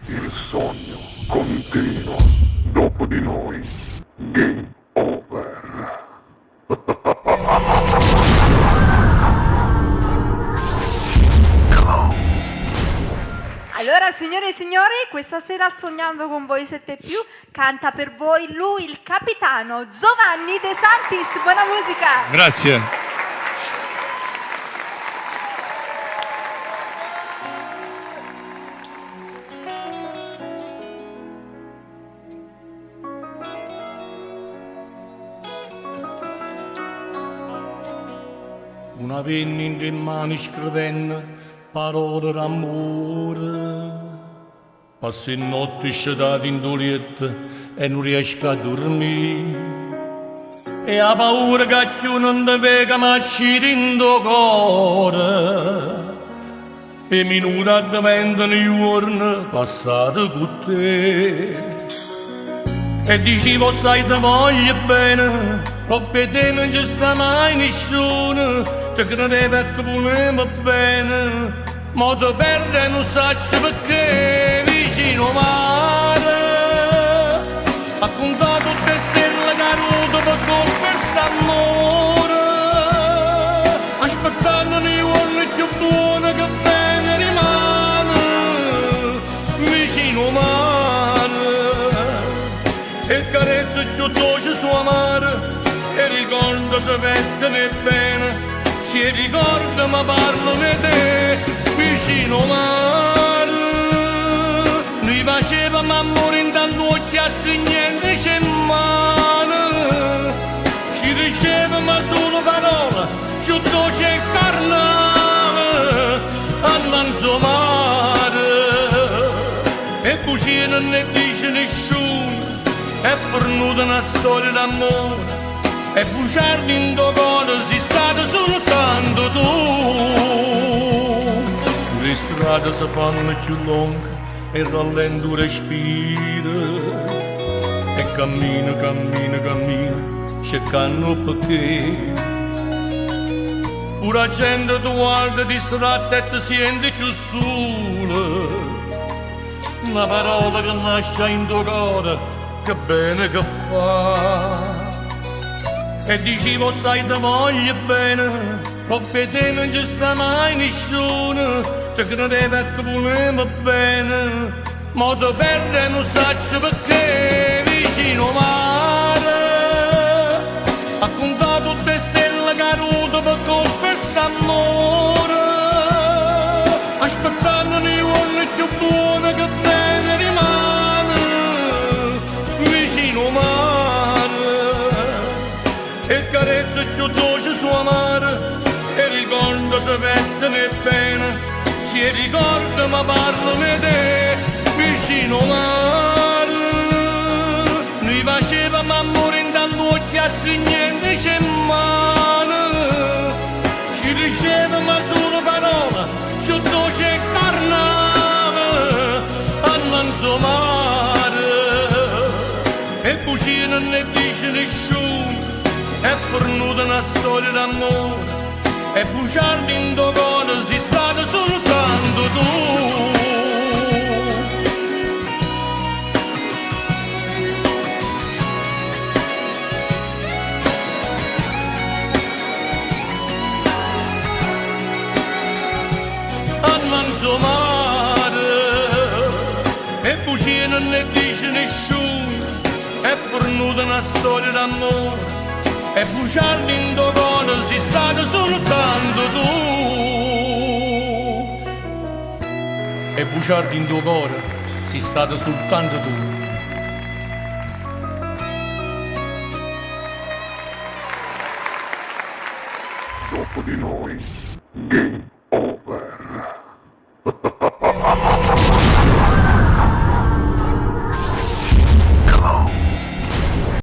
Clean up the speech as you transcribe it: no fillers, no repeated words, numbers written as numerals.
Il sogno continua. Dopo di noi, game over. Allora, signore e signori, questa sera al Sognando con voi 7+, canta per voi lui, il capitano Giovanni De Santis. Buona musica! Grazie. Una penna in le mani scrivendo parole d'amore. Passo in notte scedato in dolietta e non riesco a dormire. E ha paura che più non ti pega ma ci rindo cuore. E minuti diventano giorni passati con te. E dicevo sai ti voglio bene, per te non ci sta mai nessuno, ti credevo che volevo bene, ma ti perde non sai perché vicino mare, ha contato tutte stelle cadute per colpa st'amore, aspettando nei giorni più buoni che bene rimane, vicino mare. E carezza più dolce sua mare, e ricorda se veste bene, si ricorda ma parla di te, vicino mare. Lui faceva ma morì dall'occhio a niente c'è male, ci diceva ma solo parola, più dolce e carnale, all'anzo mare. E cucina ne dice nessuno, è fornuta una storia d'amore, e bruciardi in tuo cuore sei stato soltanto tu. Le strade si fanno più lunghe e rallento respira, e cammina, cammina, cammina, cercando perché. Pure la gente ti guarda distratta e ti sente più sola, una parola che nasce in tuo cuore, che bene che fa. E dicevo sai ti voglio bene, per te non ci sta mai nessuno, ti credevo che volevo bene, ma ti perde non sai perché vicino mare, ha contato tutte stelle cadute per colpa st'amore, aspettando nei giorni più buoni che bene rimane, vicino mare. E carezza più dolce sua mare, e ricorda se veste bene, si ricorda ma parla di te, vicino mare. Lui faceva ma morì dall'occhio a niente c'è male, ci diceva ma solo parola, più dolce e carnale, all'anzo mare. E cucina ne dice nessuno, è fornuta una storia d'amore, e bruciardi in tuo cuore sei stato soltanto tu. All'anzo mare, e cucina ne dice nessuno, è fornuta una storia d'amore, e bruciardi in tuo cuore sei stato soltanto tu. E bruciardi in tuo cuore sei stato soltanto tu. Dopo di noi, game